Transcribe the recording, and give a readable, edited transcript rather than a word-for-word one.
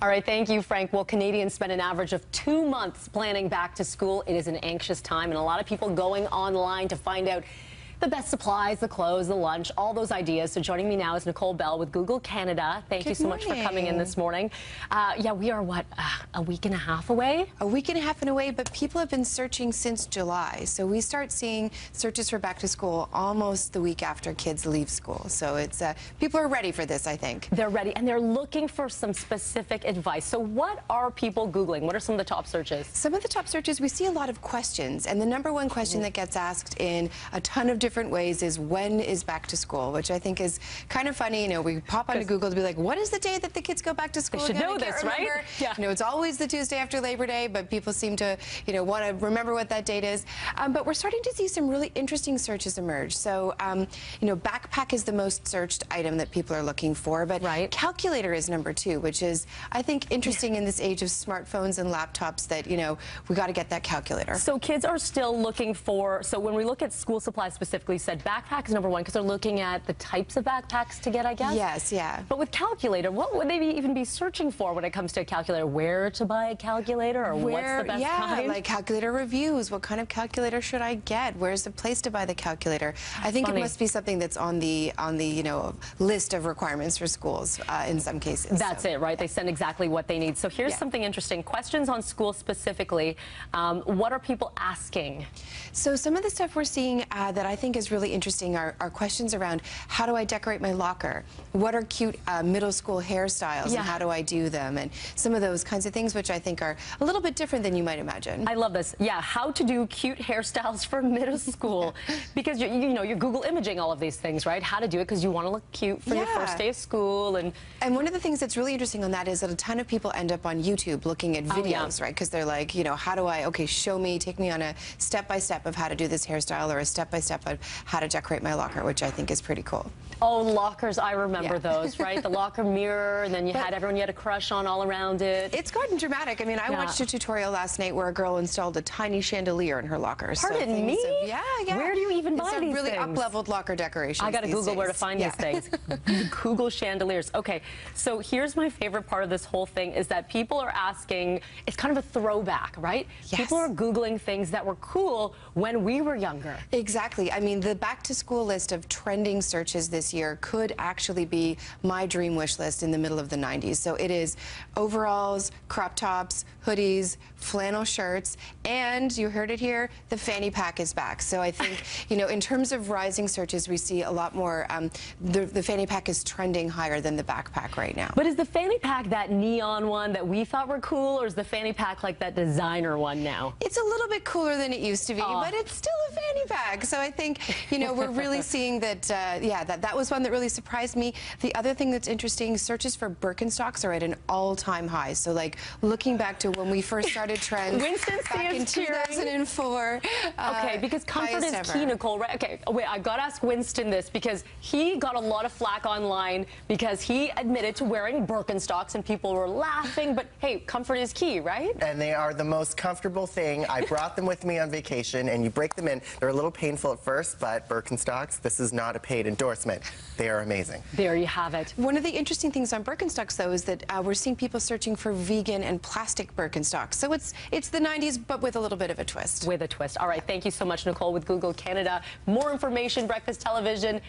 All right, thank you, Frank. Well, Canadians spend an average of 2 months planning back to school. It is an anxious time, and a lot of people going online to find out the best supplies, the clothes, the lunch, all those ideas. So joining me now is Nicole Bell with Google Canada. Thank you so much for coming in this morning. Yeah, we are, what, a week and a half away? A week and a half away, but people have been searching since July. So we start seeing searches for back to school almost the week after kids leave school. So it's people are ready for this, I think. They're ready, and they're looking for some specific advice. So what are people Googling? What are some of the top searches? Some of the top searches, we see a lot of questions. And the #1 question that gets asked in a ton of different ways is, when is back to school? Which I think is kind of funny. You know, we pop onto Google to be like, what is the day that the kids go back to school? They should know this, right? Yeah. You know, it's always the Tuesday after Labor Day, but people seem to, you know, want to remember what that date is. But we're starting to see some really interesting searches emerge. So, you know, backpack is the most searched item that people are looking for, but calculator is #2, which is, I think, interesting in this age of smartphones and laptops that, you know, we got to get that calculator. So kids are still looking for, so when we look at school supplies specifically, said backpack is #1 because they're looking at the types of backpacks to get, I guess? Yes, yeah. But with calculator, what would they even be searching for when it comes to a calculator? Where to buy a calculator, or what's the best kind? Like calculator reviews. What kind of calculator should I get? Where's the place to buy the calculator? I think it must be something that's on the you know, list of requirements for schools in some cases. That's it, right? They send exactly what they need. So here's something interesting. Questions on school specifically. What are people asking? So some of the stuff we're seeing that I think is really interesting are questions around, how do I decorate my locker? What are cute middle school hairstyles, and how do I do them? And some of those kinds of things, which I think are a little bit different than you might imagine. I love this. Yeah, how to do cute hairstyles for middle school. Because you know, you're Google imaging all of these things, right? How to do it because you want to look cute for your first day of school. And one of the things that's really interesting on that is that a ton of people end up on YouTube looking at videos, right? Because they're like, you know, how do I, okay, show me, take me on a step-by-step of how to do this hairstyle, or a step-by-step of how to decorate my locker, which I think is pretty cool. Oh, lockers, I remember those, right? The locker mirror, and then you had everyone you had a crush on all around it. It's gotten dramatic. I mean, I watched a tutorial last night where a girl installed a tiny chandelier in her locker. Pardon me? Yeah. Where do you even buy these things? It's a really up-leveled locker decoration. I got to Google where to find these things. Google chandeliers. Okay, so here's my favorite part of this whole thing is that people are asking, it's kind of a throwback, right? Yes. People are Googling things that were cool when we were younger. Exactly. I mean, the back-to-school list of trending searches this year could actually be my dream wish list in the middle of the 90s. So it is overalls, crop tops, hoodies, flannel shirts, and you heard it here, the fanny pack is back. So I think, you know, in terms of rising searches, we see a lot more, the fanny pack is trending higher than the backpack right now. But is the fanny pack that neon one that we thought were cool, or is the fanny pack like that designer one now? It's a little bit cooler than it used to be, but it's still a fanny pack. So I think, you know, we're really seeing that, yeah, that was one that really surprised me. The other thing that's interesting, searches for Birkenstocks are at an all-time high. So, like, looking back to when we first started trends back in 2004. Okay, because comfort is key, Nicole, right? Okay, wait, I gotta ask Winston this, because he got a lot of flack online because he admitted to wearing Birkenstocks and people were laughing, but hey, comfort is key, right? And they are the most comfortable thing. I brought them with me on vacation, and you break them in. They're a little painful at first, but Birkenstocks, this is not a paid endorsement. They are amazing. There you have it. One of the interesting things on Birkenstocks, though, is that we're seeing people searching for vegan and plastic Birkenstocks. So it's the 90s, but with a little bit of a twist. With a twist. All right, thank you so much, Nicole, with Google Canada. More information, breakfasttelevision.ca.